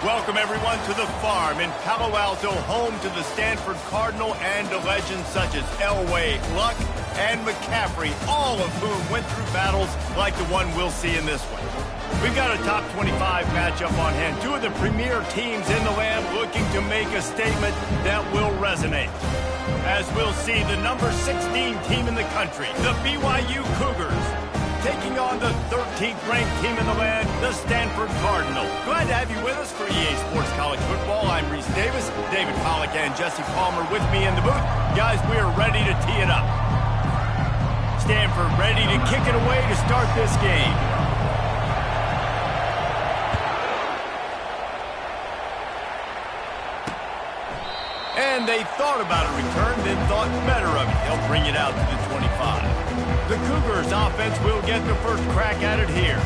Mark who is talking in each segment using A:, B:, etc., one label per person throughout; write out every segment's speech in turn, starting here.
A: Welcome, everyone, to the farm in Palo Alto, home to the Stanford Cardinal and to legends such as Elway, Luck, and McCaffrey, all of whom went through battles like the one we'll see in this one. We've got a top 25 matchup on hand. Two of the premier teams in the land looking to make a statement that will resonate. As we'll see, the number 16 team in the country, the BYU Cougars, taking on the 13th ranked team in the land, the Stanford Cardinal. Glad to have you with us for EA Sports College Football. I'm Reese Davis, David Pollack and Jesse Palmer with me in the booth. Guys, we are ready to tee it up. Stanford ready to kick it away to start this game. And they thought about a return, then thought better of it. They'll bring it out to the 25. The Cougars offense will get the first crack at it here.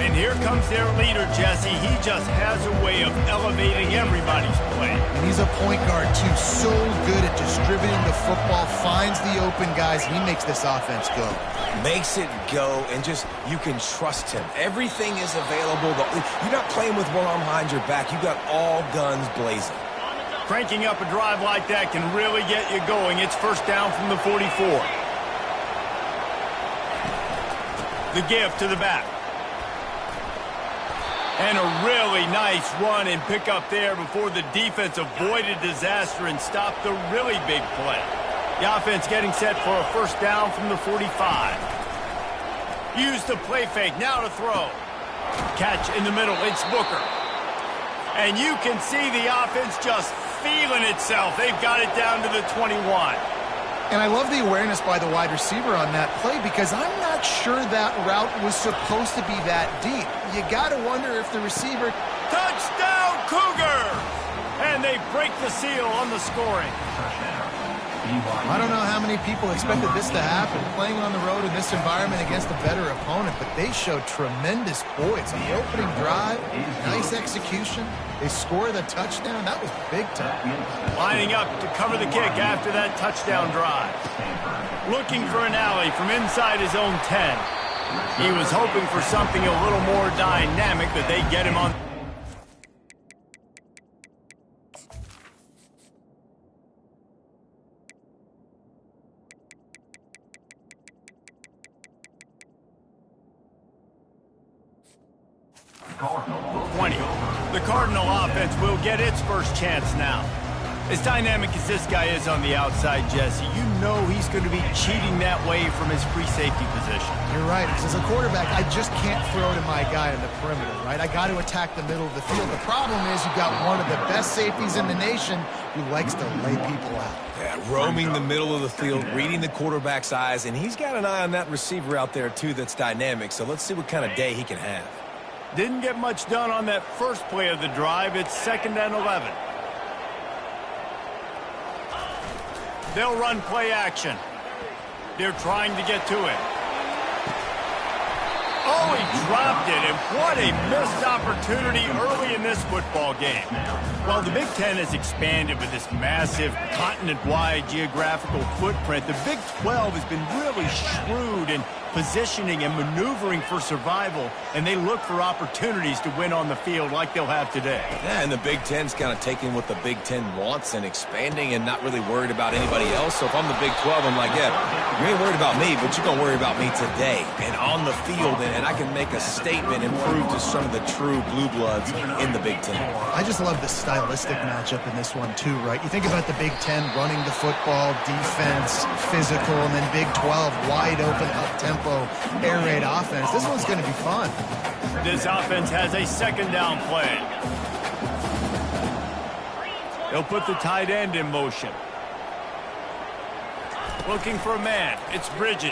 A: And here comes their leader, Jesse. He just has a way of elevating everybody's play.
B: And he's a point guard, too. So good at distributing the football, finds the open guys. He makes this offense go.
C: Makes it go, and just, you can trust him. Everything is available. You're not playing with one arm behind your back. You got all guns blazing.
A: Cranking up a drive like that can really get you going. It's first down from the 44. The give to the back. And a really nice run and pick up there before the defense avoided disaster and stopped the really big play. The offense getting set for a first down from the 45. Use the play fake, now to throw. Catch in the middle, it's Booker. And you can see the offense just feeling itself. They've got it down to the 21.
B: And I love the awareness by the wide receiver on that play because I'm not sure that route was supposed to be that deep. You got to wonder if the receiver...
A: Touchdown, Cougar! And they break the seal on the scoring.
B: I don't know how many people expected this to happen, playing on the road in this environment against a better opponent, but they showed tremendous poise on the opening drive. Nice execution. They score the touchdown. That was big time.
A: Lining up to cover the kick after that touchdown drive. Looking for an alley from inside his own 10. He was hoping for something a little more dynamic, but they get him on. The Cardinal offense will get its first chance now. As dynamic as this guy is on the outside, Jesse, you know he's going to be cheating that way from his free safety position.
B: You're right. As a quarterback, I just can't throw to my guy in the perimeter, right? I got to attack the middle of the field. The problem is you've got one of the best safeties in the nation who likes to lay people out.
C: Yeah, roaming the middle of the field, reading the quarterback's eyes, and he's got an eye on that receiver out there, too, that's dynamic. So let's see what kind of day he can have.
A: Didn't get much done on that first play of the drive. It's 2nd and 11. They'll run play action. They're trying to get to it. Oh, he dropped it, and what a missed opportunity early in this football game. Well, the Big Ten has expanded with this massive continent-wide geographical footprint. The Big 12 has been really shrewd in positioning and maneuvering for survival, and they look for opportunities to win on the field like they'll have today.
C: Yeah, and the Big Ten's kind of taking what the Big Ten wants and expanding and not really worried about anybody else. So if I'm the Big 12, I'm like, yeah, you ain't worried about me, but you're going to worry about me today and on the field, and I can make a statement and prove to some of the true blue bloods in the Big Ten.
B: I just love the stylistic matchup in this one, too, right? You think about the Big Ten running the football, defense, physical, and then Big 12, wide open, up-tempo, air raid offense. This one's going to be fun.
A: This offense has a 2nd down play. They'll put the tight end in motion. Looking for a man. It's Bridges.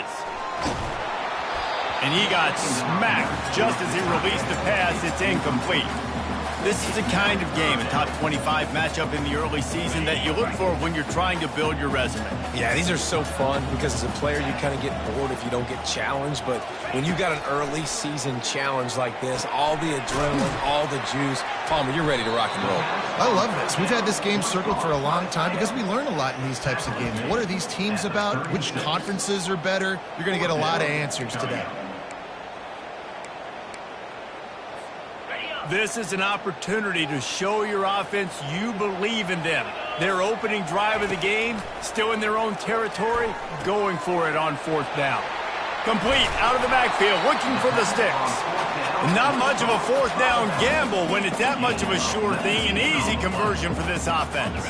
A: And he got smacked just as he released the pass. It's incomplete. This is the kind of game, a top 25 matchup in the early season, that you look for when you're trying to build your resume.
C: Yeah, these are so fun because as a player, you kind of get bored if you don't get challenged. But when you got an early season challenge like this, all the adrenaline, all the juice, Palmer, you're ready to rock and roll.
B: I love this. We've had this game circled for a long time because we learn a lot in these types of games. What are these teams about? Which conferences are better? You're going to get a lot of answers today.
A: This is an opportunity to show your offense you believe in them. Their opening drive of the game, still in their own territory, going for it on 4th down. Complete out of the backfield, looking for the sticks. Not much of a 4th down gamble when it's that much of a sure thing. An easy conversion for this offense.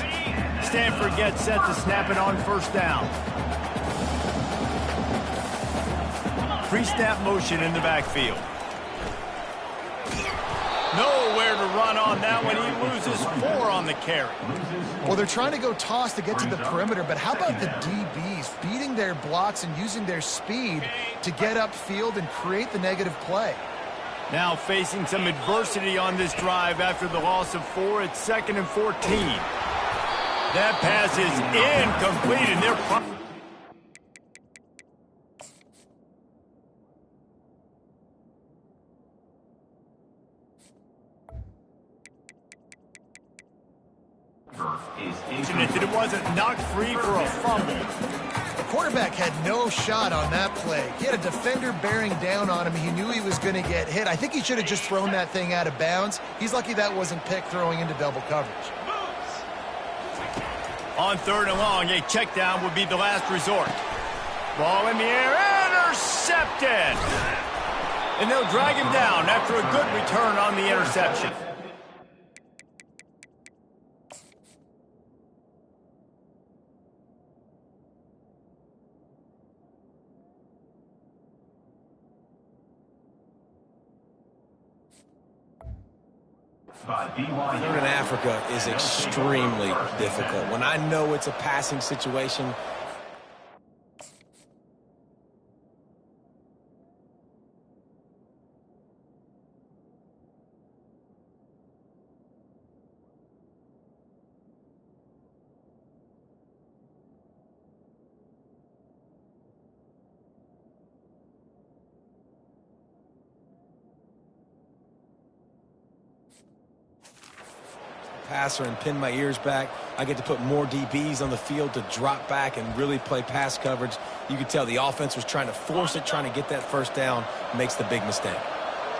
A: Stanford gets set to snap it on 1st down. Pre-snap motion in the backfield. Nowhere to run on that one. He loses 4 on the carry.
B: Well, they're trying to go toss to get to the perimeter, but how about the DBs beating their blocks and using their speed to get upfield and create the negative play?
A: Now facing some adversity on this drive after the loss of 4. It's 2nd and 14. That pass is incomplete, and they're... that it wasn't knocked free for a fumble.
B: The quarterback had no shot on that play. He had a defender bearing down on him. He knew he was going to get hit. I think he should have just thrown that thing out of bounds. He's lucky that wasn't picked throwing into double coverage.
A: On 3rd and long, a check down would be the last resort. Ball in the air, intercepted! And they'll drag him down after a good return on the interception.
C: Third in Africa is extremely difficult. When I know it's a passing situation, passer and pin my ears back. I get to put more DBs on the field to drop back and really play pass coverage. You could tell the offense was trying to force it, trying to get that 1st down, makes the big mistake.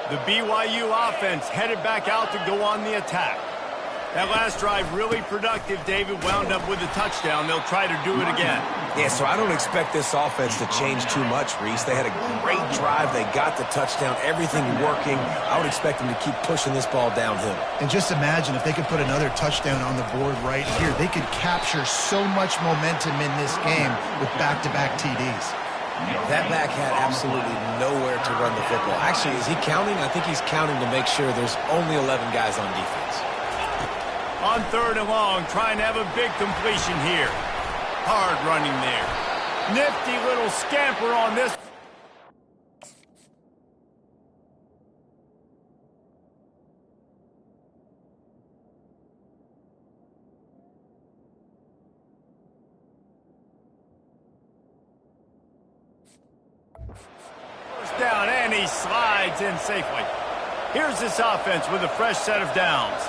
A: The BYU offense headed back out to go on the attack. That last drive really productive. David wound up with a touchdown. They'll try to do it again.
C: Yeah, so I don't expect this offense to change too much, Reese. They had a great drive. They got the touchdown. Everything working. I would expect them to keep pushing this ball downhill.
B: And just imagine if they could put another touchdown on the board right here. They could capture so much momentum in this game with back-to-back TDs.
C: That back had absolutely nowhere to run the football. Actually, is he counting? I think he's counting to make sure there's only 11 guys on defense.
A: On 3rd and long, trying to have a big completion here. Hard running there. Nifty little scamper on this. First down, and he slides in safely. Here's this offense with a fresh set of downs.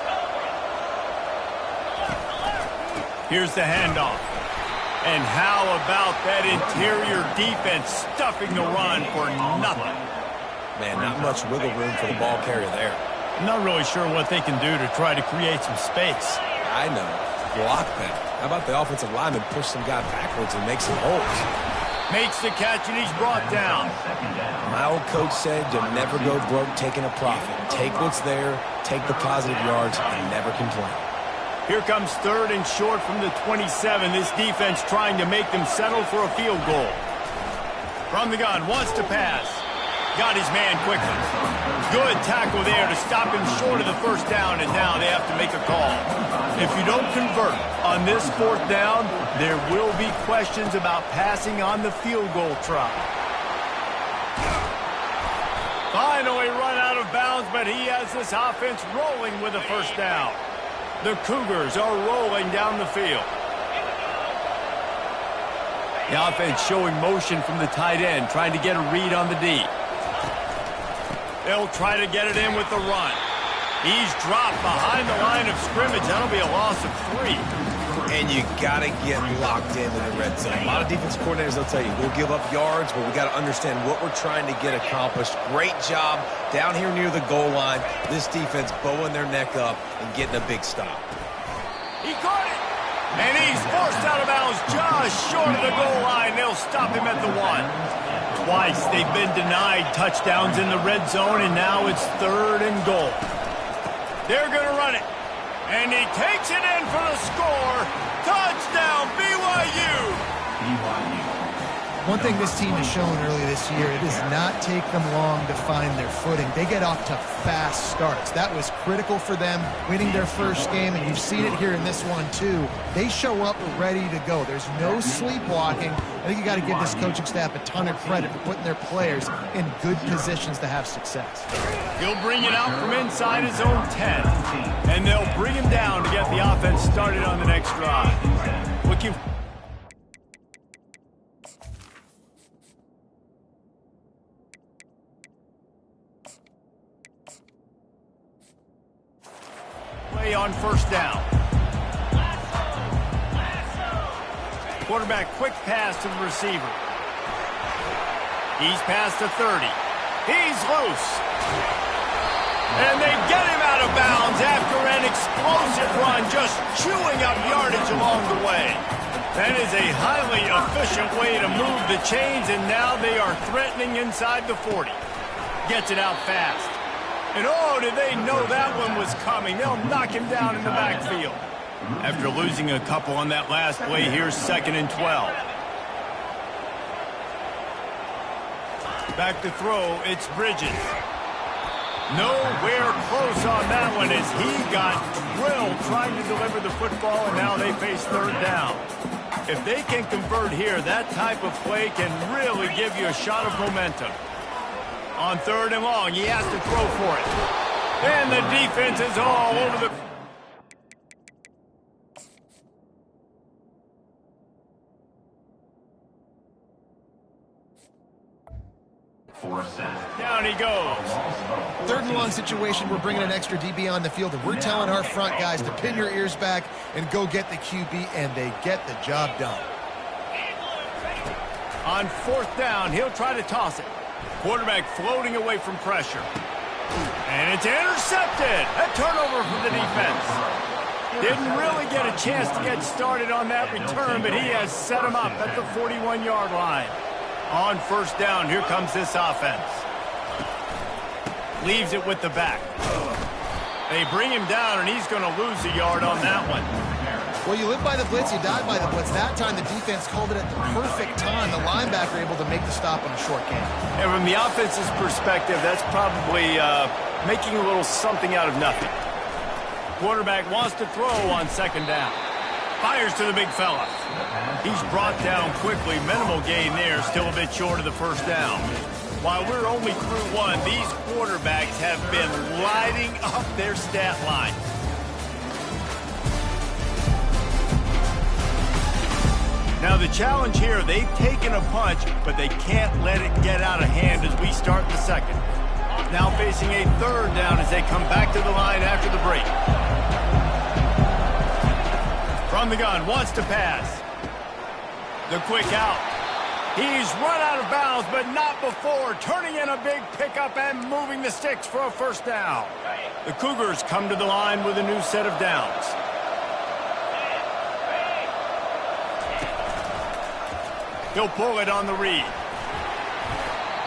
A: Here's the handoff. And how about that interior defense stuffing the run for nothing?
C: Man, not much wiggle room for the ball carrier there.
A: I'm not really sure what they can do to try to create some space.
C: I know. Block that. How about the offensive lineman push some guy backwards and make some holes?
A: Makes the catch, and he's brought down.
C: My old coach said you'll never go broke taking a profit. Take what's there, take the positive yards, and never complain.
A: Here comes 3rd and short from the 27. This defense trying to make them settle for a field goal. From the gun, wants to pass. Got his man quickly. Good tackle there to stop him short of the 1st down, and now they have to make a call. If you don't convert on this 4th down, there will be questions about passing on the field goal try. Finally run out of bounds, but he has this offense rolling with a 1st down. The Cougars are rolling down the field. The offense showing motion from the tight end, trying to get a read on the D. They'll try to get it in with the run. He's dropped behind the line of scrimmage. That'll be a loss of 3.
C: and you got to get locked into the red zone. A lot of defensive coordinators, they'll tell you, we'll give up yards, but we got to understand what we're trying to get accomplished. Great job down here near the goal line. This defense bowing their neck up and getting a big stop.
A: He caught it, and he's forced out of bounds just short of the goal line. They'll stop him at the 1. Twice they've been denied touchdowns in the red zone, and now it's 3rd and goal. They're going to run it. And he takes it in for the score. Touchdown, BYU!
B: One thing this team has shown early this year, it does not take them long to find their footing. They get off to fast starts. That was critical for them, winning their first game, and you've seen it here in this one, too. They show up ready to go. There's no sleepwalking. I think you got to give this coaching staff a ton of credit for putting their players in good positions to have success.
A: He'll bring it out from inside his own 10, and they'll bring him down to get the offense started on the next drive. Looking play on first down. Quarterback quick pass to the receiver. He's past the 30. He's loose. And they get him out of bounds after an explosive run, just chewing up yardage along the way. That is a highly efficient way to move the chains, and now they are threatening inside the 40. Gets it out fast. And oh, did they know that one was coming. They'll knock him down in the backfield. After losing a couple on that last play, here's 2nd and 12. Back to throw, it's Bridges. Nowhere close on that one as he got drilled trying to deliver the football, and now they face 3rd down. If they can convert here, that type of play can really give you a shot of momentum. On 3rd and long, he has to throw for it. And the defense is all over the... Down he goes.
B: 3rd and long situation, we're bringing an extra DB on the field, and we're telling our front guys to pin your ears back and go get the QB, and they get the job done.
A: On 4th down, he'll try to toss it. Quarterback floating away from pressure. And it's intercepted. A turnover for the defense. Didn't really get a chance to get started on that return, but he has set him up at the 41-yard line. On 1st down, here comes this offense. Leaves it with the back. They bring him down, and he's going to lose a yard on that one.
B: Well, you live by the blitz, you die by the blitz. That time, the defense called it at the perfect time. The linebacker able to make the stop on a short game.
A: And from the offense's perspective, that's probably making a little something out of nothing. Quarterback wants to throw on 2nd down. Fires to the big fella. He's brought down quickly. Minimal gain there. Still a bit short of the 1st down. While we're only through 1, these quarterbacks have been lighting up their stat line. Now the challenge here, they've taken a punch, but they can't let it get out of hand as we start the 2nd. Now facing a 3rd down as they come back to the line after the break. From the gun, wants to pass. The quick out. He's run out of bounds, but not before. Turning in a big pickup and moving the sticks for a 1st down. The Cougars come to the line with a new set of downs. He'll pull it on the read.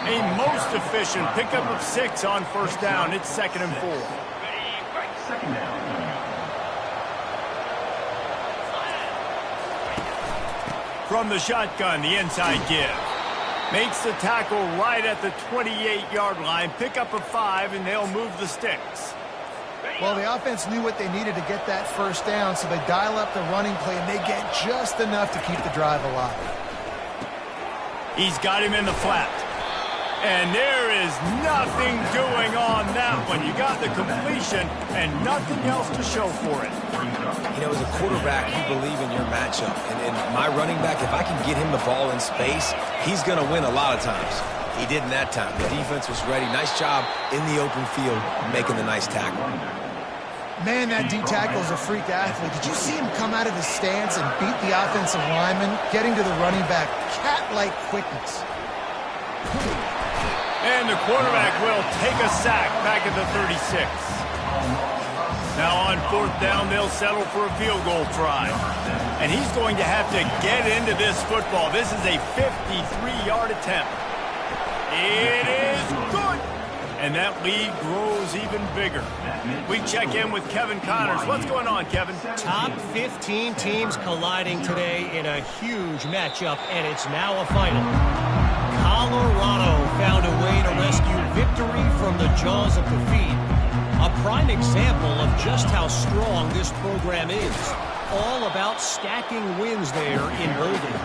A: A most efficient pickup of 6 on 1st down. It's 2nd and 4. From the shotgun, the inside give. Makes the tackle right at the 28-yard line. Pickup of 5, and they'll move the sticks.
B: Well, the offense knew what they needed to get that 1st down, so they dial up the running play, and they get just enough to keep the drive alive.
A: He's got him in the flat. And there is nothing doing on that one. You got the completion and nothing else to show for it.
C: You know, as a quarterback, you believe in your matchup. And my running back, if I can get him the ball in space, he's going to win a lot of times. He did in that time. The defense was ready. Nice job in the open field making the nice tackle.
B: Man, that D tackle is a freak athlete. Did you see him come out of his stance and beat the offensive lineman, getting to the running back? Cat-like quickness.
A: And the quarterback will take a sack back at the 36. Now on 4th down, they'll settle for a field goal try. And he's going to have to get into this football. This is a 53-yard attempt. It is good. And that lead grows even bigger. We check in with Kevin Connors. What's going on, Kevin?
D: Top 15 teams colliding today in a huge matchup, and it's now a final. Colorado found a way to rescue victory from the jaws of defeat. A prime example of just how strong this program is. All about stacking wins there in Boulder.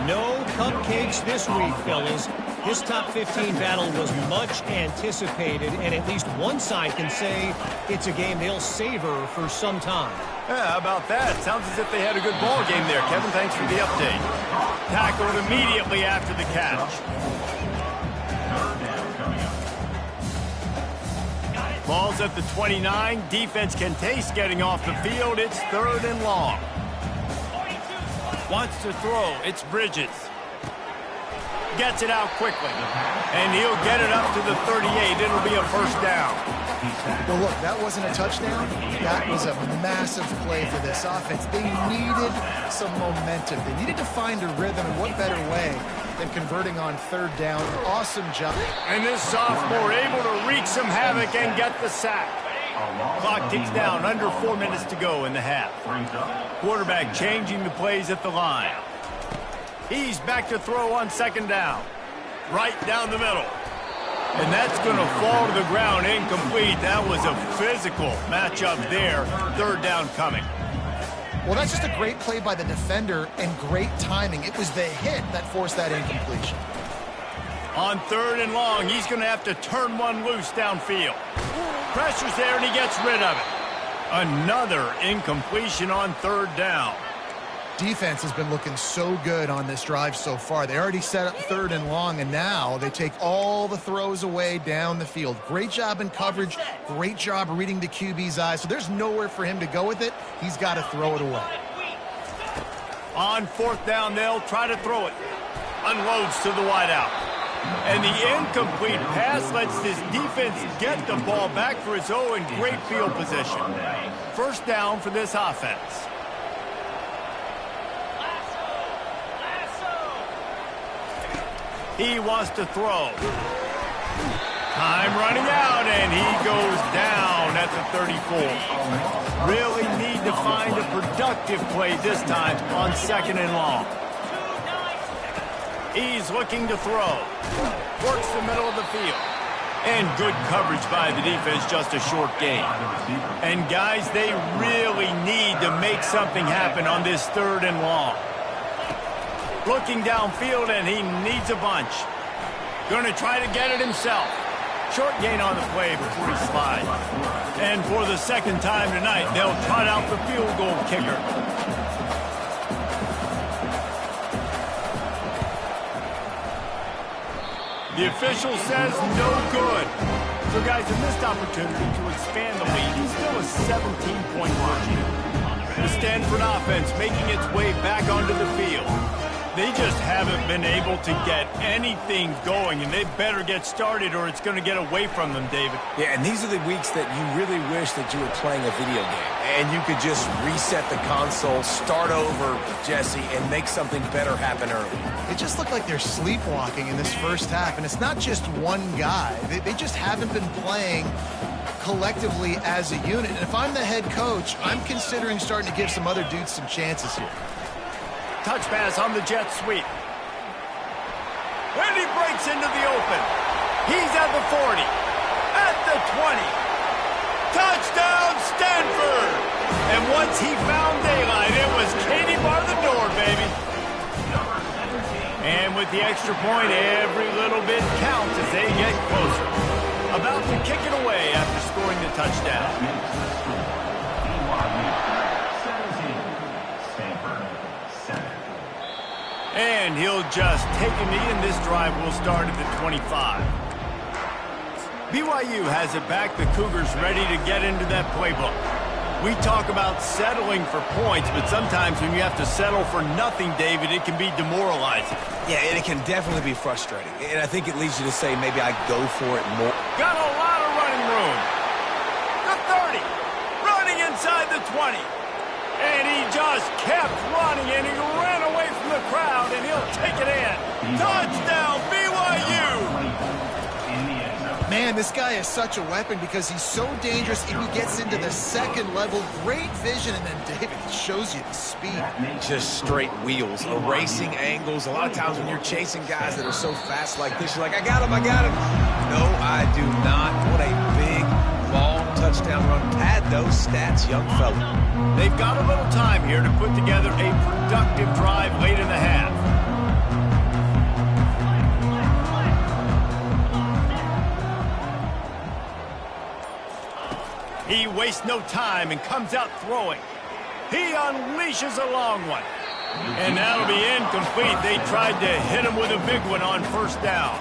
D: No cupcakes this week, fellas. This top 15 battle was much anticipated, and at least one side can say it's a game they'll savor for some time.
A: Yeah, how about that? Sounds as if they had a good ball game there, Kevin. Thanks for the update. Tackled immediately after the catch. Ball's at the 29. Defense can taste getting off the field. It's 3rd and long. Wants to throw. It's Bridges. Gets it out quickly. And he'll get it up to the 38. It'll be a 1st down.
B: Well, look, that wasn't a touchdown. That was a massive play for this offense. They needed some momentum. They needed to find a rhythm, and what better way than converting on 3rd down. Awesome job.
A: And this sophomore able to wreak some havoc and get the sack. Clock ticks down. Under 4 minutes to go in the half. Quarterback changing the plays at the line. He's back to throw on 2nd down. Right down the middle. And that's going to fall to the ground incomplete. That was a physical matchup there. 3rd down coming.
B: Well, that's just a great play by the defender and great timing. It was the hit that forced that incompletion.
A: On 3rd and long, he's going to have to turn one loose downfield. Pressure's there, and he gets rid of it. Another incompletion on 3rd down.
B: Defense has been looking so good on this drive so far. They already set up 3rd and long, and now they take all the throws away down the field. Great job in coverage. Great job reading the QB's eyes. So there's nowhere for him to go with it. He's got to throw it away.
A: On 4th down, they'll try to throw it. Unloads to the wideout. And the incomplete pass lets this defense get the ball back for its own great field position. 1st down for this offense. He wants to throw. Time running out, and he goes down at the 34. Really need to find a productive play this time on 2nd and long. He's looking to throw. Works the middle of the field. And good coverage by the defense, just a short gain. And guys, they really need to make something happen on this 3rd and long. Looking downfield, and he needs a bunch. Going to try to get it himself. Short gain on the play before he slides. And for the 2nd time tonight, they'll trot out the field goal kicker. The official says no good. So, guys, a missed opportunity to expand the lead. It's still a 17-point margin. The Stanford offense making its way back onto the field. They just haven't been able to get anything going, and they better get started or it's going to get away from them, David.
C: Yeah, and these are the weeks that you really wish that you were playing a video game and you could just reset the console, start over, Jesse, and make something better happen early.
B: It just looked like they're sleepwalking in this 1st half, and it's not just one guy. They just haven't been playing collectively as a unit. And if I'm the head coach, I'm considering starting to give some other dudes some chances here.
A: Touch pass on the jet sweep. And he breaks into the open. He's at the 40. At the 20. Touchdown, Stanford! And once he found daylight, it was Katie bar the door, baby. And with the extra point, every little bit counts as they get closer. About to kick it away after scoring the touchdown. And he'll just take a knee, and this drive will start at the 25. BYU has it back. The Cougars ready to get into that playbook. We talk about settling for points, but sometimes when you have to settle for nothing, David, it can be demoralizing.
C: Yeah, and it can definitely be frustrating. And I think it leads you to say maybe I go for it more.
A: Got a lot of running room. The 30. Running inside the 20. And he just kept running, and he ran away from the crowd, and he'll take it in. Touchdown, BYU!
B: Man, this guy is such a weapon because he's so dangerous if he gets into the second level. Great vision, and then David shows you the speed.
C: Just straight wheels, erasing angles. A lot of times when you're chasing guys that are so fast like this, you're like, I got him. No, I do not. What a big, long touchdown run. Pad those stats, young fella.
A: They've got a little time here to put together a productive drive late in the half. He wastes no time and comes out throwing. He unleashes a long one. And that'll be incomplete. They tried to hit him with a big one on first down.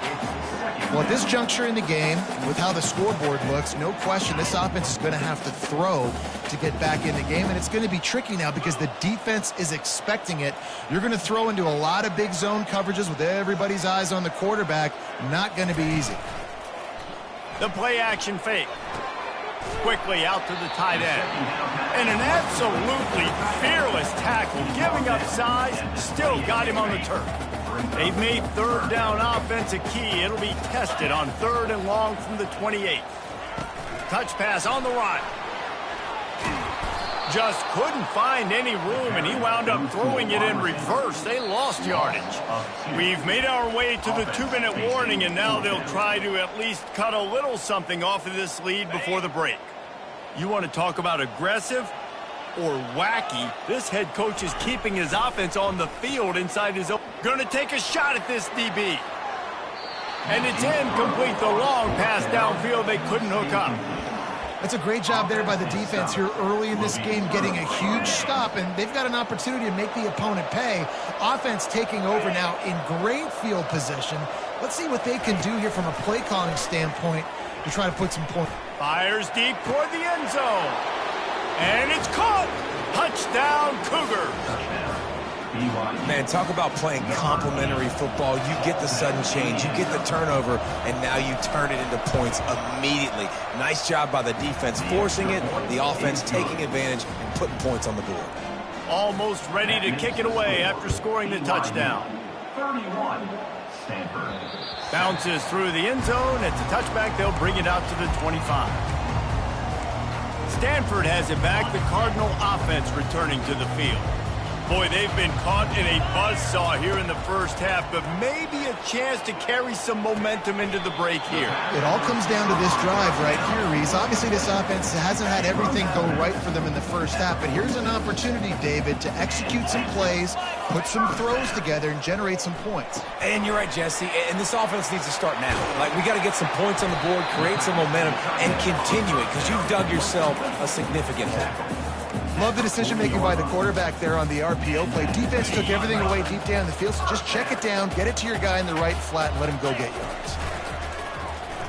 B: Well, at this juncture in the game, with how the scoreboard looks, no question this offense is going to have to throw to get back in the game. And it's going to be tricky now because the defense is expecting it. You're going to throw into a lot of big zone coverages with everybody's eyes on the quarterback. Not going to be easy.
A: The play action fake. Quickly out to the tight end. And an absolutely fearless tackle, giving up size, still got him on the turf. They've made third down offense a key. It'll be tested on 3rd and long from the 28. Touch pass on the right. Just couldn't find any room, and he wound up throwing it in reverse. They lost yardage. We've made our way to the 2-minute warning, and now they'll try to at least cut a little something off of this lead before the break. You want to talk about aggressive or wacky? This head coach is keeping his offense on the field inside his own. Going to take a shot at this DB. And it's incomplete. The long pass downfield, they couldn't hook up.
B: That's a great job there by the defense here early in this game, getting a huge stop, and they've got an opportunity to make the opponent pay. Offense taking over now in great field position. Let's see what they can do here from a play calling standpoint to try to put some points.
A: Fires deep toward the end zone. And it's caught. Touchdown, Cougars.
C: Man, talk about playing complementary football. You get the sudden change, you get the turnover, and now you turn it into points immediately. Nice job by the defense forcing it, the offense taking advantage and putting points on the board.
A: Almost ready to kick it away after scoring the touchdown.
E: 31, Stanford.
A: Bounces through the end zone. It's a touchback. They'll bring it out to the 25. Stanford has it back. The Cardinal offense returning to the field. Boy, they've been caught in a buzzsaw here in the first half, but maybe a chance to carry some momentum into the break here.
B: It all comes down to this drive right here, Reese. Obviously, this offense hasn't had everything go right for them in the first half, but here's an opportunity, David, to execute some plays, put some throws together, and generate some points.
C: And you're right, Jesse, and this offense needs to start now. Like, we got to get some points on the board, create some momentum, and continue it, because you've dug yourself a significant hole.
B: Love the decision-making by the quarterback there on the RPO play. Defense took everything away deep down the field, so just check it down, get it to your guy in the right flat, and let him go get yards.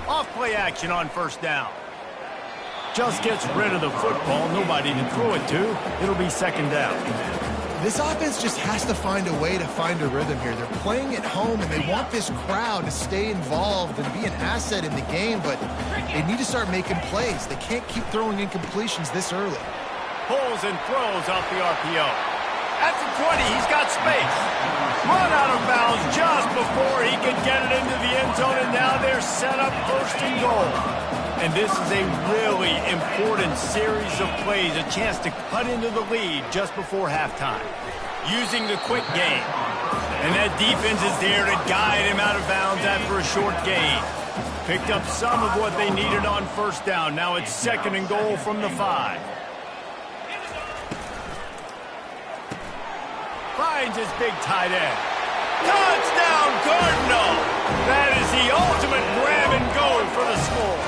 A: Off-play action on first down. Just gets rid of the football. Nobody to throw it to. It'll be second down.
B: This offense just has to find a way to find a rhythm here. They're playing at home, and they want this crowd to stay involved and be an asset in the game, but they need to start making plays. They can't keep throwing incompletions this early.
A: Pulls and throws off the RPO. At the 20, he's got space. Run out of bounds just before he could get it into the end zone, and now they're set up 1st and goal. And this is a really important series of plays, a chance to cut into the lead just before halftime. Using the quick game. And that defense is there to guide him out of bounds after a short gain. Picked up some of what they needed on first down. Now it's 2nd and goal from the 5. Finds his big tight end. Touchdown, Cardinal! That is the ultimate grab and go for the score.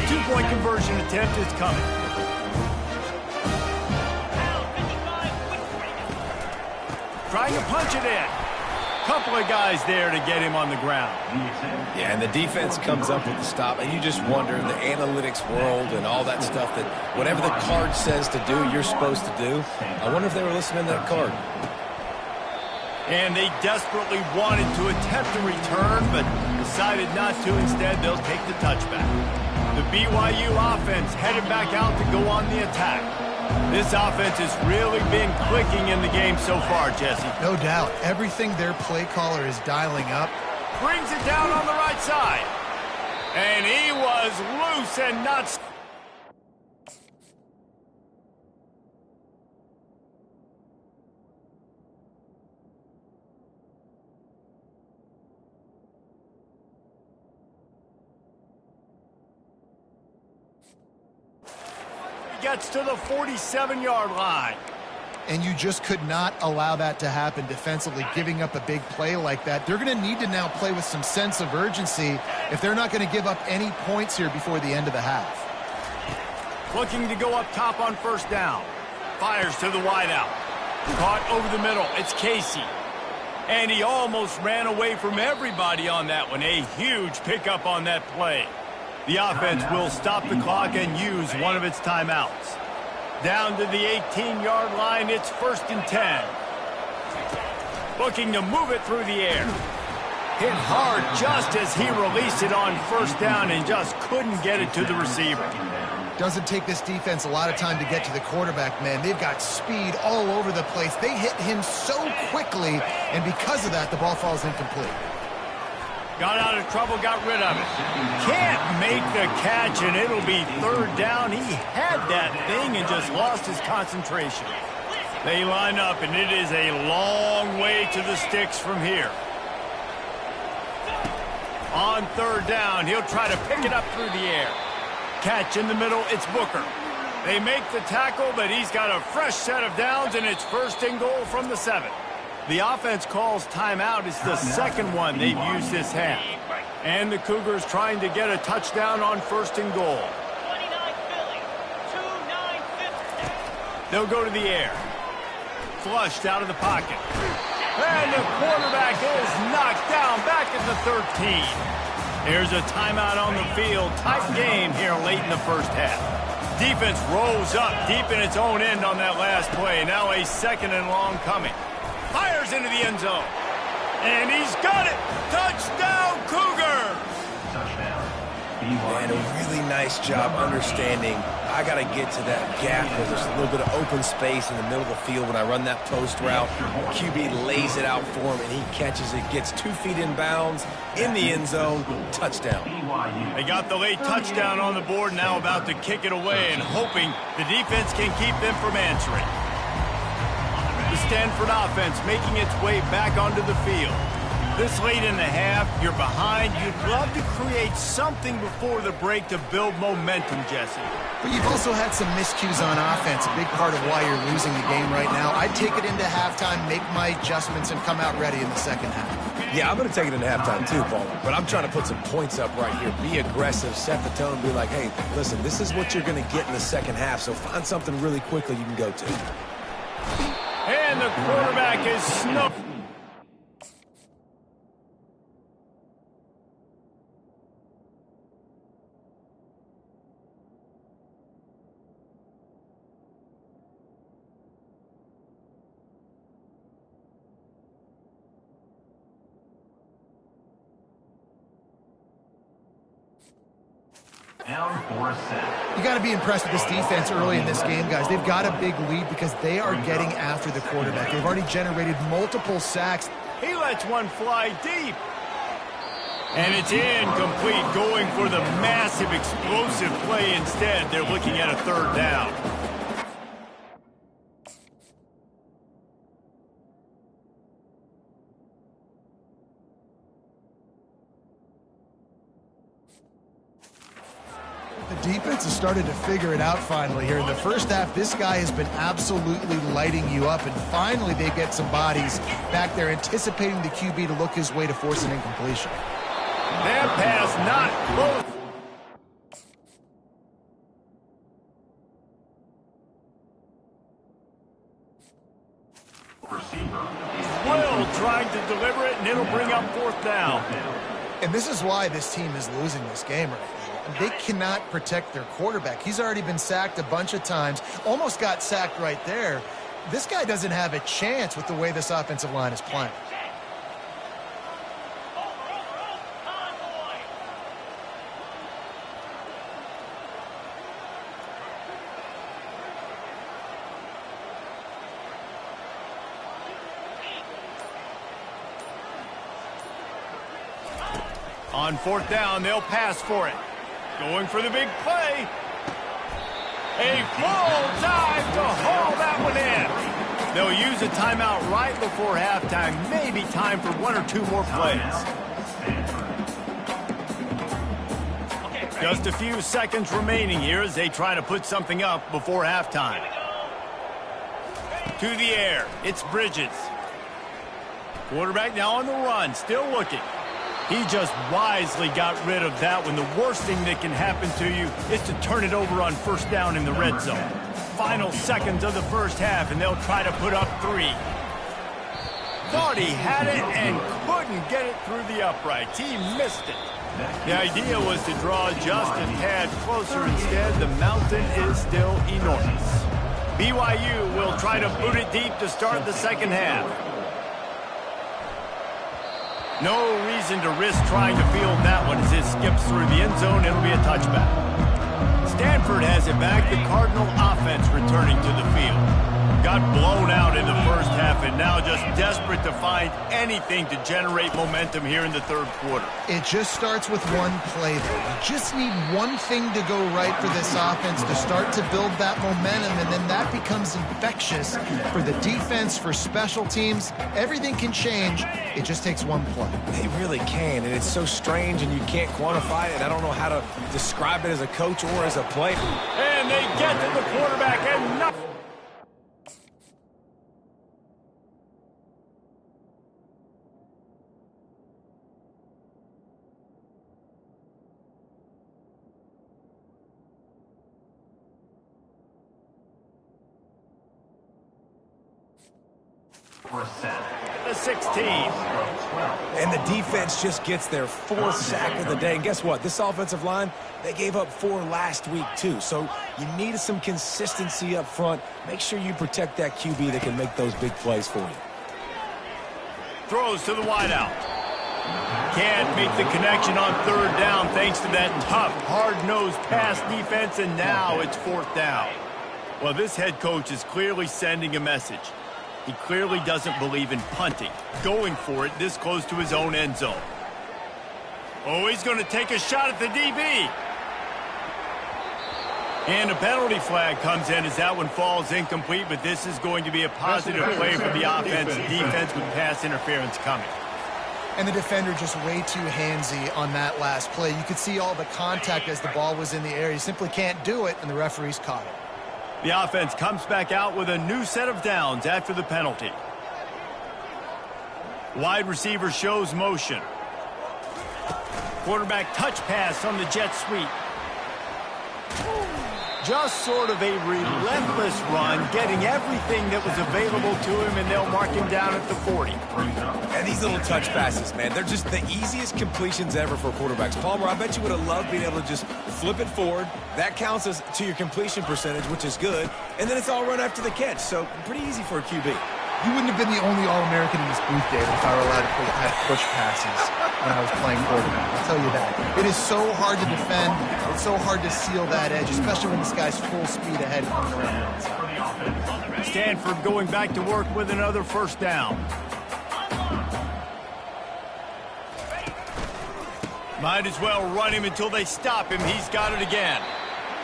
A: Two-point conversion attempt is coming. trying to punch it in. Couple of guys there to get him on the ground.
C: Yeah, and the defense comes up with the stop, and you just wonder, the analytics world and all that stuff, that whatever the card says to do, you're supposed to do. I wonder if they were listening to that card.
A: And they desperately wanted to attempt a return, but decided not to. Instead, they'll take the touchback. The BYU offense headed back out to go on the attack. This offense has really been clicking in the game so far, Jesse.
B: No doubt. Everything their play caller is dialing up.
A: Brings it down on the right side. And he was loose and not... Gets to the 47-yard line.
B: And you just could not allow that to happen defensively, giving up a big play like that. They're going to need to now play with some sense of urgency if they're not going to give up any points here before the end of the half.
A: Looking to go up top on first down. Fires to the wideout. Caught over the middle. It's Casey. And he almost ran away from everybody on that one. A huge pickup on that play. The offense will stop the clock and use one of its timeouts. Down to the 18-yard line, it's 1st and 10. Looking to move it through the air. Hit hard just as he released it on first down and just couldn't get it to the receiver.
B: Doesn't take this defense a lot of time to get to the quarterback, man. They've got speed all over the place. They hit him so quickly, and because of that, the ball falls incomplete.
A: Got out of trouble, got rid of it. Can't make the catch, and it'll be 3rd down. He had that thing and just lost his concentration. They line up, and it is a long way to the sticks from here. On 3rd down, he'll try to pick it up through the air. Catch in the middle, it's Booker. They make the tackle, but he's got a fresh set of downs, and it's 1st and goal from the 7. The offense calls timeout. It's the second one they've used this half. And the Cougars trying to get a touchdown on 1st and goal. They'll go to the air. Flushed out of the pocket. And the quarterback is knocked down back at the 13. There's a timeout on the field. Tight game here late in the first half. Defense rolls up deep in its own end on that last play. Now a 2nd and long coming. Fires into the end zone. And he's got it. Touchdown, Cougars.
C: And a really nice job understanding I got to get to that gap where there's a little bit of open space in the middle of the field when I run that post route. QB lays it out for him, and he catches it, gets 2 feet in bounds, in the end zone, touchdown.
A: They got the late touchdown on the board, now about to kick it away and hoping the defense can keep them from answering. The Stanford offense making its way back onto the field. This late in the half, you're behind. You'd love to create something before the break to build momentum, Jesse.
B: But you've also had some miscues on offense, a big part of why you're losing the game right now. I'd take it into halftime, make my adjustments, and come out ready in the second half.
C: Yeah, I'm going to take it into halftime too, Paul. But I'm trying to put some points up right here. Be aggressive, set the tone, be like, hey, listen, this is what you're going to get in the second half, so find something really quickly you can go to.
A: And the quarterback is snuffed.
B: You got to be impressed with this defense early in this game, guys. They've got a big lead because they are getting after the quarterback. They've already generated multiple sacks.
A: He lets one fly deep. And it's incomplete, going for the massive explosive play instead. They're looking at a 3rd down.
B: The defense has started to figure it out finally here. In the first half, this guy has been absolutely lighting you up, and finally they get some bodies back there anticipating the QB to look his way to force an incompletion.
A: That pass not close.
E: Receiver is
A: will trying to deliver it, and it'll bring up 4th down.
B: And this is why this team is losing this game right now. They cannot protect their quarterback. He's already been sacked a bunch of times, almost got sacked right there. This guy doesn't have a chance with the way this offensive line is playing.
A: On 4th down, they'll pass for it. Going for the big play. A full time to haul that one in. They'll use a timeout right before halftime. Maybe time for 1 or 2 more plays. Just a few seconds remaining here as they try to put something up before halftime. To the air, it's Bridges. Quarterback now on the run, still looking. He just wisely got rid of that one. The worst thing that can happen to you is to turn it over on 1st down in the red zone. Final seconds of the 1st half, and they'll try to put up 3. Thought he had it and couldn't get it through the uprights. He missed it. The idea was to draw just a tad closer. Instead, the mountain is still enormous. BYU will try to boot it deep to start the 2nd half. No reason to risk trying to field that one as it skips through the end zone. It'll be a touchback. Stanford has it back. The Cardinal offense returning to the field. Got blown out in the 1st half and now just desperate to find anything to generate momentum here in the 3rd quarter.
B: It just starts with one play there. You just need one thing to go right for this offense to start to build that momentum, and then that becomes infectious for the defense, for special teams. Everything can change. It just takes one play.
C: They really can, and it's so strange, and you can't quantify it. I don't know how to describe it as a coach or as a player.
A: And they get to the quarterback and not. The 16.
C: And the defense just gets their 4th sack of the day. And guess what? This offensive line, they gave up 4 last week too. So you need some consistency up front. Make sure you protect that QB that can make those big plays for you.
A: Throws to the wideout. Can't make the connection on 3rd down thanks to that tough, hard-nosed pass defense, and now it's 4th down. Well, this head coach is clearly sending a message. He clearly doesn't believe in punting, going for it this close to his own end zone. Oh, he's going to take a shot at the DB. And a penalty flag comes in as that one falls incomplete, but this is going to be a positive play for the offense. Defense with pass interference coming.
B: And the defender just way too handsy on that last play. You could see all the contact as the ball was in the air. He simply can't do it, and the referees caught it.
A: The offense comes back out with a new set of downs after the penalty. Wide receiver shows motion. Quarterback touch pass on the jet sweep. Just sort of a relentless run, getting everything that was available to him, and they'll mark him down at the 40.
C: And these little touch passes, man, they're just the easiest completions ever for quarterbacks. Palmer, I bet you would have loved being able to just flip it forward. That counts as to your completion percentage, which is good. And then it's all run after the catch, so pretty easy for a QB.
B: You wouldn't have been the only All-American in this booth, David, if I were allowed to push passes when I was playing quarterback. I'll tell you that. It is so hard to defend. It's so hard to seal that edge, especially when this guy's full speed ahead coming around the outside.
A: Stanford going back to work with another 1st down. Might as well run him until they stop him. He's got it again.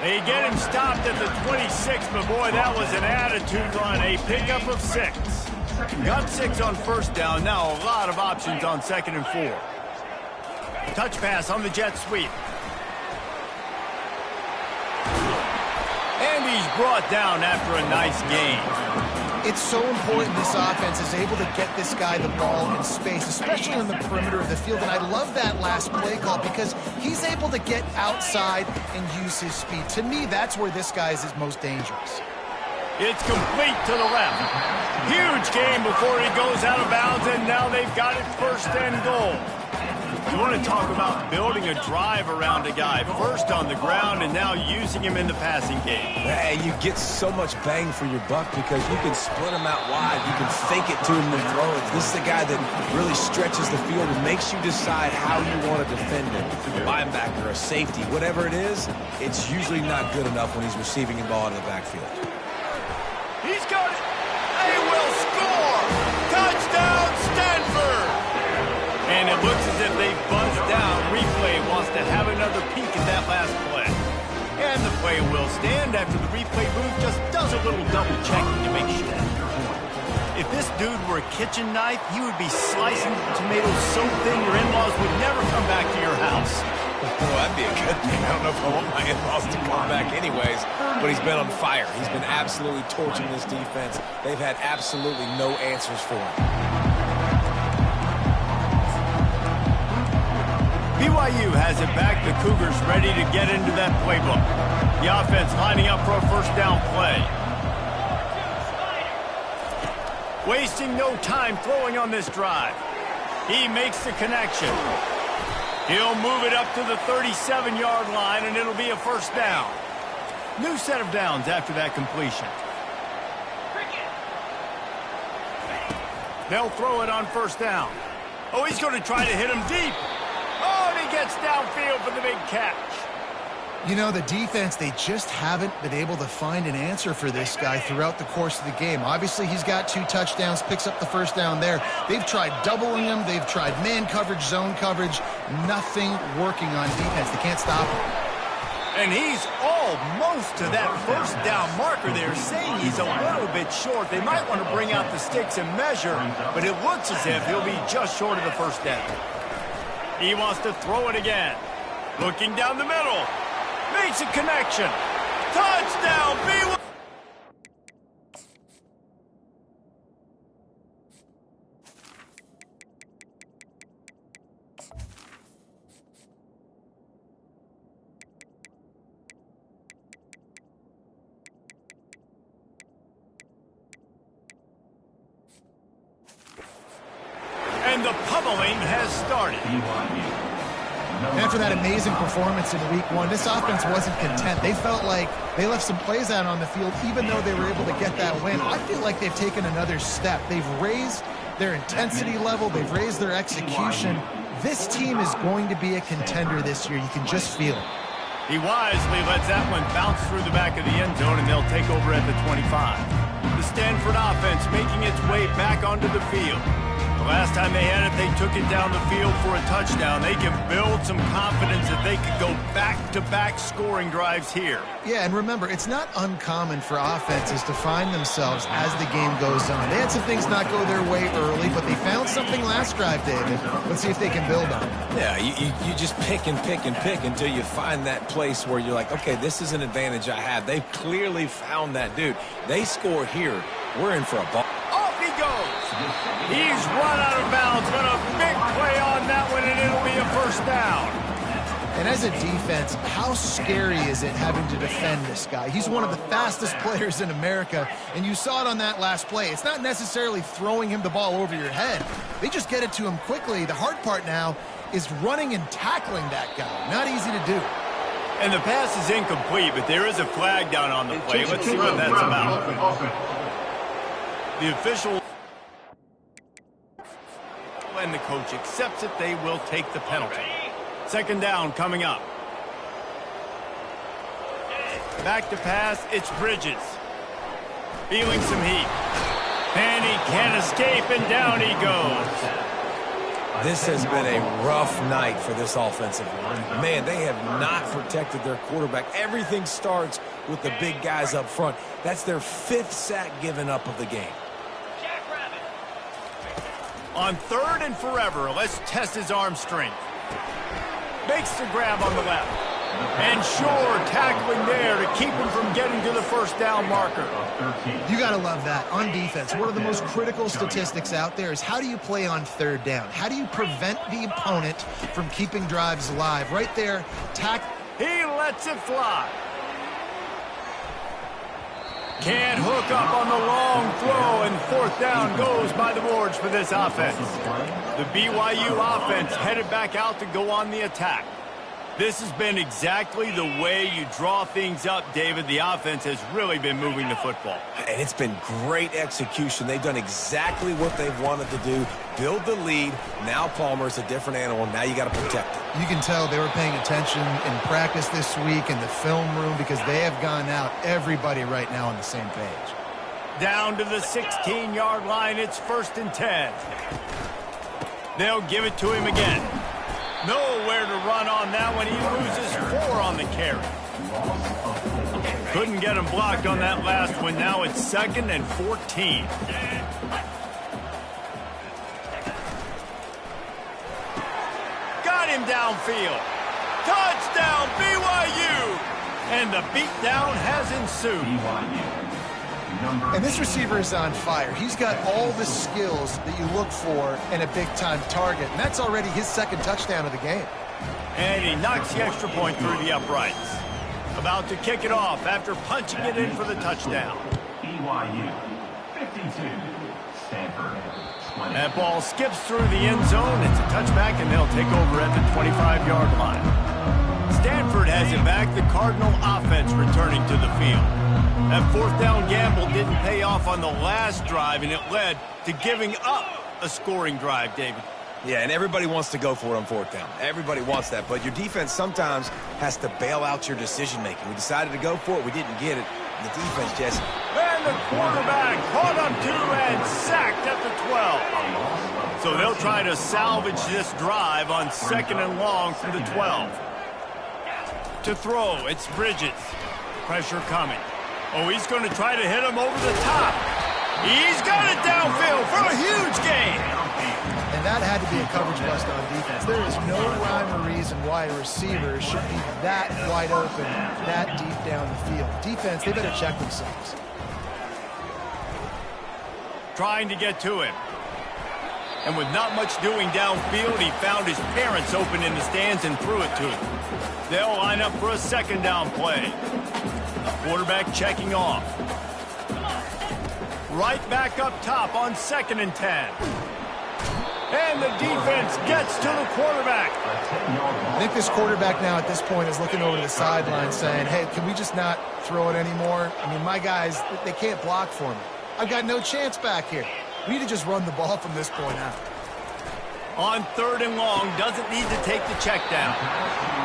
A: They get him stopped at the 26, but boy, that was an attitude run. A pickup of 6. Got 6 on 1st down. Now a lot of options on 2nd and 4. Touch pass on the jet sweep. And he's brought down after a nice gain.
B: It's so important this offense is able to get this guy the ball in space, especially on the perimeter of the field. And I love that last play call because he's able to get outside and use his speed. To me, that's where this guy is most dangerous.
A: It's complete to the left. Huge game before he goes out of bounds, and now they've got it first and goal. You want to talk about building a drive around a guy, first on the ground and now using him in the passing game.
C: Hey, you get so much bang for your buck because you can split him out wide. You can fake it to him and throw it. This is a guy that really stretches the field and makes you decide how you want to defend him. A linebacker, a safety, whatever it is, it's usually not good enough when he's receiving the ball in the backfield.
A: He's got it. They will score. Touchdown, Stanford. And it looks as if they buzzed down. Replay wants to have another peek at that last play. And the play will stand after the replay booth just does a little double checking to make sure. If this dude were a kitchen knife, he would be slicing tomatoes so thin your in-laws would never come back to your house.
C: Well, that'd be a good thing. I don't know if I want my in-laws to come back anyways, but he's been on fire. He's been absolutely torching this defense. They've had absolutely no answers for him.
A: BYU has it back. The Cougars ready to get into that playbook. The offense lining up for a first down play. Wasting no time throwing on this drive. He makes the connection. He'll move it up to the 37-yard line, and it'll be a first down. New set of downs after that completion. They'll throw it on first down. Oh, he's going to try to hit him deep. Oh, and he gets downfield for the big catch.
B: You know, the defense, they just haven't been able to find an answer for this guy throughout the course of the game. Obviously, he's got 2 touchdowns, picks up the first down there. They've tried doubling him. They've tried man coverage, zone coverage. Nothing working on defense. They can't stop him.
A: And he's almost to that first down marker there, saying he's a little bit short. They might want to bring out the sticks and measure, but it looks as if he'll be just short of the first down. He wants to throw it again. Looking down the middle. Makes a connection. Touchdown, BYU. And the pummeling has started.
B: After that amazing performance in week 1, this offense wasn't content. They felt like they left some plays out on the field, even though they were able to get that win. I feel like they've taken another step. They've raised their intensity level. They've raised their execution. This team is going to be a contender this year. You can just feel it.
A: He wisely lets that one bounce through the back of the end zone, and they'll take over at the 25. The Stanford offense making its way back onto the field. The last time they had it, they took it down the field for a touchdown. They can build some confidence that they could go back-to-back scoring drives here.
B: Yeah, and remember, it's not uncommon for offenses to find themselves as the game goes on. They had some things not go their way early, but they found something last drive, David. Let's see if they can build on it.
C: Yeah, you just pick and pick and pick until you find that place where you're like, okay, this is an advantage I have. They've clearly found that, dude. They score here. We're in for a ball.
A: Off he goes. He's run out of bounds, but a big play on that one, and it'll be a first down.
B: And as a defense, how scary is it having to defend this guy? He's one of the fastest players in America, and you saw it on that last play. It's not necessarily throwing him the ball over your head. They just get it to him quickly. The hard part now is running and tackling that guy. Not easy to do.
A: And the pass is incomplete, but there is a flag down on the play. Let's see what that's about. The official and the coach accepts it. They will take the penalty. Second down coming up. Back to pass. It's Bridges. Feeling some heat. And he can't escape, and down he goes.
C: This has been a rough night for this offensive line. Man, they have not protected their quarterback. Everything starts with the big guys up front. That's their 5th sack given up of the game.
A: On 3rd and forever, let's test his arm strength. Makes the grab on the left. And sure, tackling there to keep him from getting to the first down marker.
B: You got to love that. On defense, one of the most critical statistics out there is how do you play on 3rd down? How do you prevent the opponent from keeping drives alive? Right there,
A: He lets it fly. Can't hook up on the long throw, and fourth down goes by the boards for this offense. The BYU offense headed back out to go on the attack. This has been exactly the way you draw things up, David. The offense has really been moving the football.
C: And it's been great execution. They've done exactly what they've wanted to do. Build the lead. Now Palmer's a different animal. Now you got to protect it.
B: You can tell they were paying attention in practice this week in the film room because they have gone out, everybody right now on the same page.
A: Down to the 16-yard line. It's 1st and 10. They'll give it to him again. Nowhere to run on that one. He loses 4 on the carry. Couldn't get him blocked on that last one. Now it's 2nd and 14. Got him downfield. Touchdown, BYU! And the beatdown has ensued.
B: And this receiver is on fire. He's got all the skills that you look for in a big-time target. And that's already his 2nd touchdown of the game.
A: And he knocks the extra point through the uprights. About to kick it off after punching it in for the touchdown.
E: BYU 52, Stanford 20.
A: That ball skips through the end zone. It's a touchback, and they'll take over at the 25-yard line. Stanford has it back. The Cardinal offense returning to the field. That 4th down gamble didn't pay off on the last drive, and it led to giving up a scoring drive, David.
C: Yeah, and everybody wants to go for it on 4th down. Everybody wants that, but your defense sometimes has to bail out your decision-making. We decided to go for it. We didn't get it. The defense just...
A: And the quarterback caught him too and sacked at the 12. So they'll try to salvage this drive on 2nd and long from the 12. To throw, it's Bridges. Pressure coming. Oh, he's going to try to hit him over the top. He's got it downfield for a huge gain.
B: And that had to be a coverage bust on defense. There is no rhyme or reason why a receiver should be that wide open, that deep down the field. Defense, they better check themselves.
A: Trying to get to him. And with not much doing downfield, he found his parents open in the stands and threw it to him. They'll line up for a 2nd down play. Quarterback checking off. Right back up top on 2nd and 10. And the defense gets to the quarterback.
B: I think this quarterback now at this point is looking over to the sideline saying, hey, can we just not throw it anymore? I mean, my guys, they can't block for me. I've got no chance back here. We need to just run the ball from this point out.
A: On 3rd and long, doesn't need to take the check down.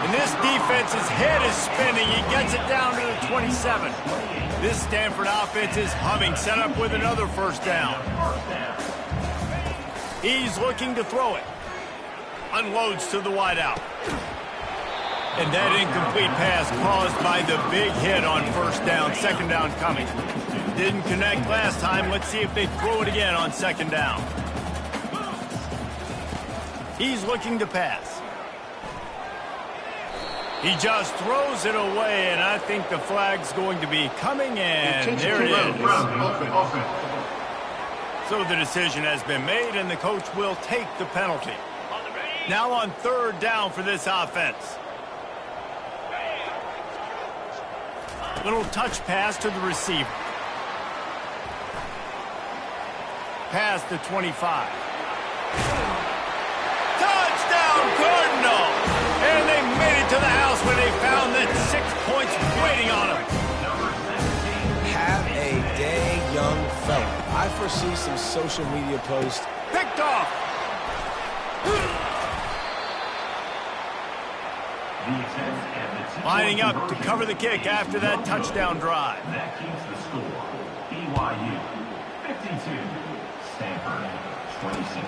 A: And this defense's head is spinning. He gets it down to the 27. This Stanford offense is humming, set up with another 1st down. He's looking to throw it. Unloads to the wideout. And that incomplete pass caused by the big hit on 1st down. 2nd down coming. Didn't connect last time. Let's see if they throw it again on 2nd down. He's looking to pass. He just throws it away, and I think the flag's going to be coming, and there it is. So the decision has been made, and the coach will take the penalty. Now on 3rd down for this offense. Little touch pass to the receiver. Past the 25. Touchdown, Cardinal! And they made it to the house where they found that 6 points waiting on them.
C: Have a day, young fella. I foresee some social media posts.
A: Picked off. Lining up to cover the kick after that touchdown drive.
E: That keeps the score. BYU 52, Stanford 26.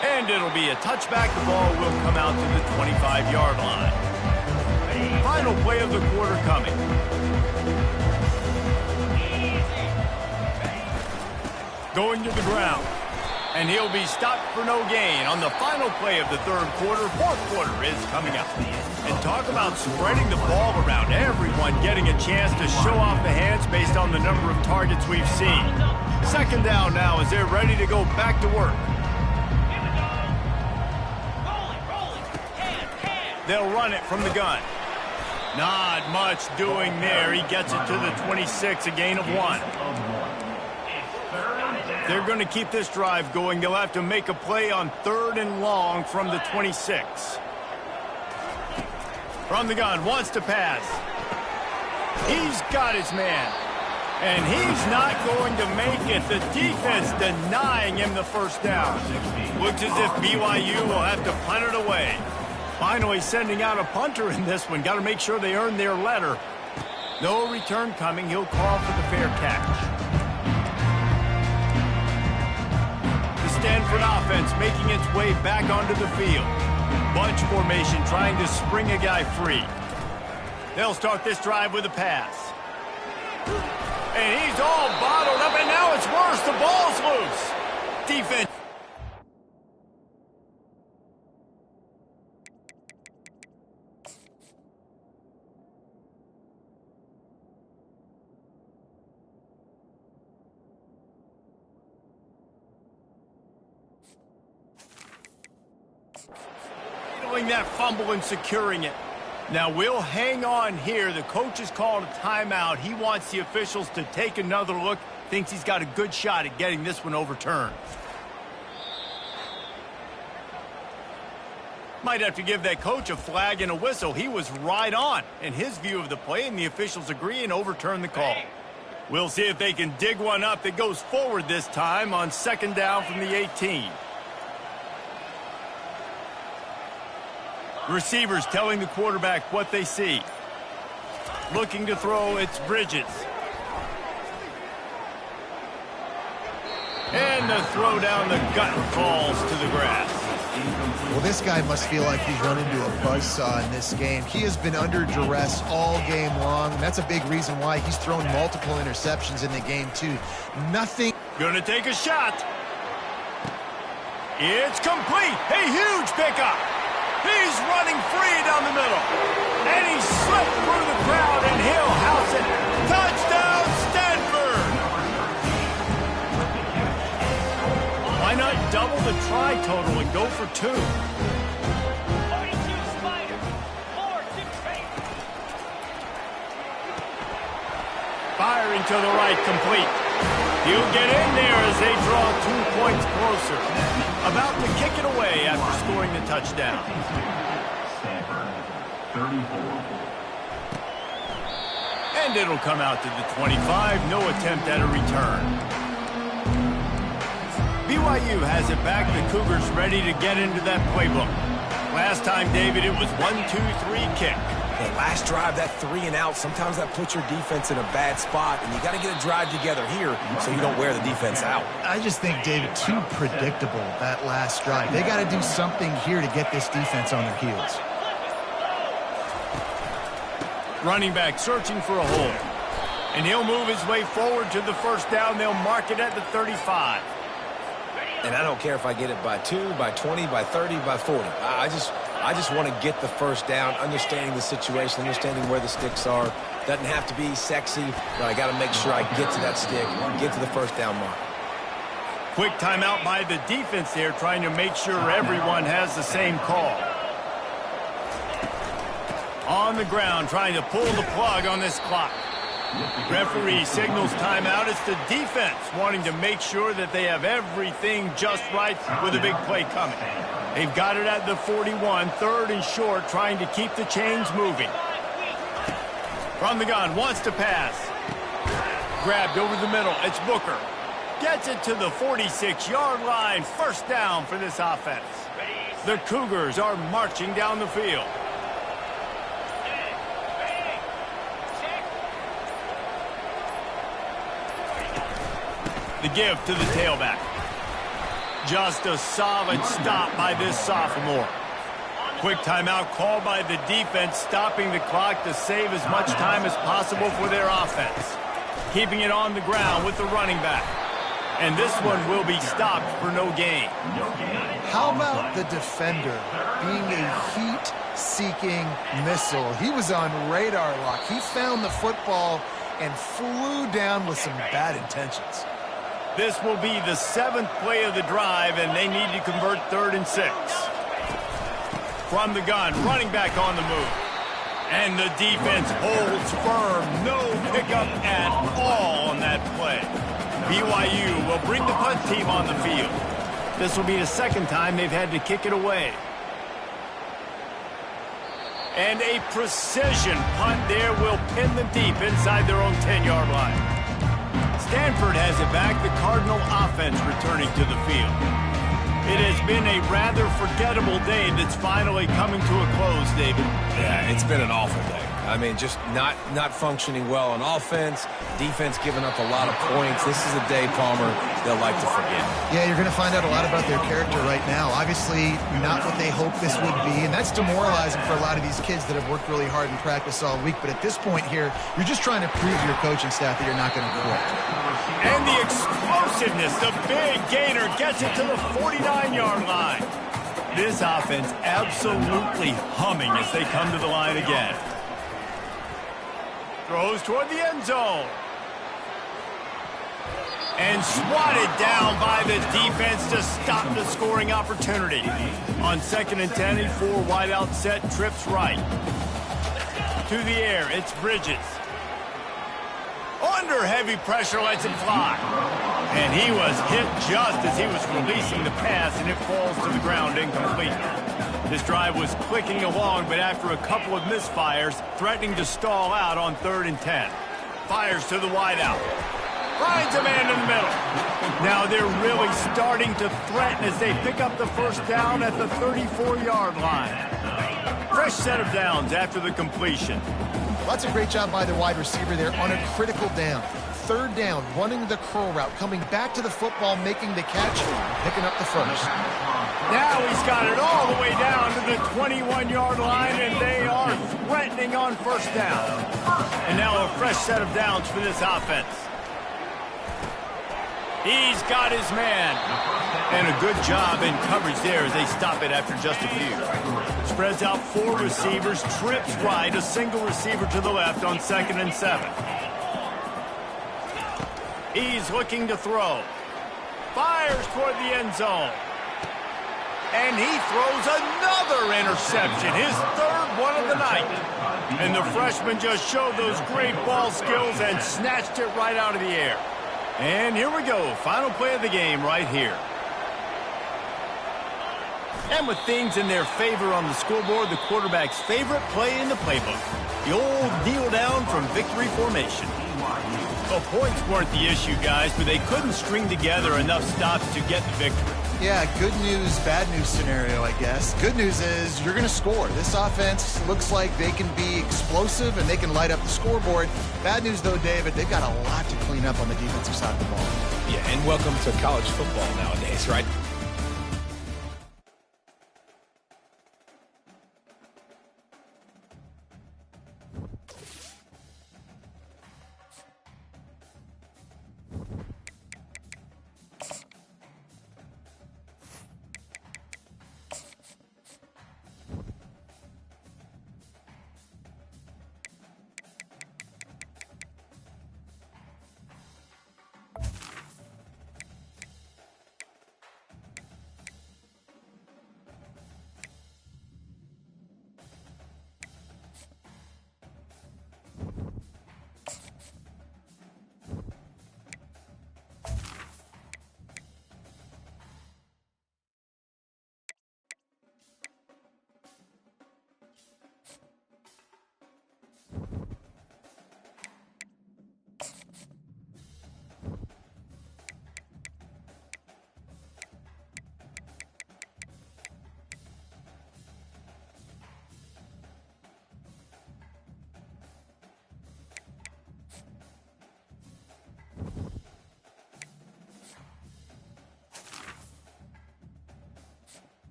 A: And it'll be a touchback. The ball will come out to the 25-yard line. Final play of the quarter coming. Going to the ground. And he'll be stopped for no gain on the final play of the 3rd quarter. 4th quarter is coming up. And talk about spreading the ball around. Everyone getting a chance to show off the hands based on the number of targets we've seen. 2nd down now as they're ready to go back to work. They'll run it from the gun. Not much doing there. He gets it to the 26, a gain of 1. They're going to keep this drive going. They'll have to make a play on 3rd and long from the 26. From the gun, wants to pass. He's got his man. And he's not going to make it. The defense denying him the first down. Looks as if BYU will have to punt it away. Finally sending out a punter in this one. Got to make sure they earn their letter. No return coming. He'll call for the fair catch. The Stanford offense making its way back onto the field. Bunch formation trying to spring a guy free. They'll start this drive with a pass. And he's all bottled up, and now it's worse. The ball's loose. Defense. That fumble and securing it. Now we'll hang on here. The coach has called a timeout. He wants the officials to take another look. Thinks he's got a good shot at getting this one overturned. Might have to give that coach a flag and a whistle. He was right on in his view of the play, and the officials agree and overturn the call. We'll see if they can dig one up that goes forward this time on 2nd down from the 18. Receivers telling the quarterback what they see. Looking to throw, it's Bridges. And the throw down the gut falls to the grass.
B: Well, this guy must feel like he's run into a buzzsaw in this game. He has been under duress all game long, and that's a big reason why he's thrown multiple interceptions in the game, too. Nothing.
A: Gonna take a shot. It's complete. A huge pickup. He's running free down the middle. And he slipped through the crowd, and he'll house it. Touchdown, Stanford! Why not double the try total and go for 2? Firing to the right, complete. He'll get in there as they draw 2 points closer. About to kick it away after scoring the touchdown.
E: Stanford, 34.
A: And it'll come out to the 25. No attempt at a return. BYU has it back. The Cougars ready to get into that playbook. Last time, David, it was 1-2-3 kick.
C: That last drive, that 3 and out, sometimes that puts your defense in a bad spot, and you got to get a drive together here so you don't wear the defense out.
B: I just think, David, too predictable, that last drive. They got to do something here to get this defense on their heels.
A: Running back searching for a hole. And he'll move his way forward to the first down. They'll mark it at the 35.
C: And I don't care if I get it by 2, by 20, by 30, by 40. I just want to get the first down, understanding the situation, understanding where the sticks are. Doesn't have to be sexy, but I got to make sure I get to that stick, get to the first down mark.
A: Quick timeout by the defense there, trying to make sure everyone has the same call. On the ground, trying to pull the plug on this clock. Referee signals timeout. It's the defense wanting to make sure that they have everything just right with a big play coming. They've got it at the 41, 3rd and short, trying to keep the chains moving. From the gun, wants to pass. Grabbed over the middle, it's Booker. Gets it to the 46-yard line, first down for this offense. The Cougars are marching down the field. The give to the tailback. Just a solid stop by this sophomore. Quick timeout called by the defense, stopping the clock to save as much time as possible for their offense. Keeping it on the ground with the running back. And this one will be stopped for no gain.
B: How about the defender being a heat-seeking missile? He was on radar lock. He found the football and flew down with some bad intentions.
A: This will be the 7th play of the drive, and they need to convert 3rd and 6. From the gun, running back on the move. And the defense holds firm. No pickup at all on that play. BYU will bring the punt team on the field.
D: This will be the second time they've had to kick it away.
A: And a precision punt there will pin them deep inside their own 10-yard line. Stanford has it back. The Cardinal offense returning to the field. It has been a rather forgettable day that's finally coming to a close, David.
C: Yeah, it's been an awful day. I mean, just not functioning well on offense, defense giving up a lot of points. This is a day, Palmer, they'll like to forget.
B: Yeah, you're going to find out a lot about their character right now. Obviously, not what they hoped this would be, and that's demoralizing for a lot of these kids that have worked really hard in practice all week. But at this point here, you're just trying to prove to your coaching staff that you're not going to quit.
A: And the explosiveness, the big gainer gets it to the 49-yard line. This offense absolutely humming as they come to the line again. Throws toward the end zone. And swatted down by the defense to stop the scoring opportunity. On 2nd and 10, a 4 wide out set, trips right. To the air, it's Bridges. Under heavy pressure, lets him fly. And he was hit just as he was releasing the pass, and it falls to the ground incomplete. This drive was clicking along, but after a couple of misfires, threatening to stall out on 3rd and 10. Fires to the wideout. Finds a man in the middle. Now they're really starting to threaten as they pick up the first down at the 34-yard line. Fresh set of downs after the completion.
B: Well, that's a great job by the wide receiver there on a critical down. 3rd down, running the curl route, coming back to the football, making the catch, picking up the first.
A: Now he's got it all the way down to the 21-yard line, and they are threatening on first down. And now a fresh set of downs for this offense. He's got his man. And a good job in coverage there as they stop it after just a few. Spreads out 4 receivers, trips right, a single receiver to the left on 2nd and 7. He's looking to throw. Fires toward the end zone. And he throws another interception, his 3rd one of the night. And the freshman just showed those great ball skills and snatched it right out of the air. And here we go, final play of the game right here. And with things in their favor on the scoreboard, the quarterback's favorite play in the playbook. The old kneel down from victory formation. Well, points weren't the issue, guys, but they couldn't string together enough stops to get the victory.
B: Yeah, good news, bad news scenario, I guess. Good news is you're going to score. This offense looks like they can be explosive and they can light up the scoreboard. Bad news, though, David, they've got a lot to clean up on the defensive side of the ball.
C: Yeah, and welcome to college football nowadays, right?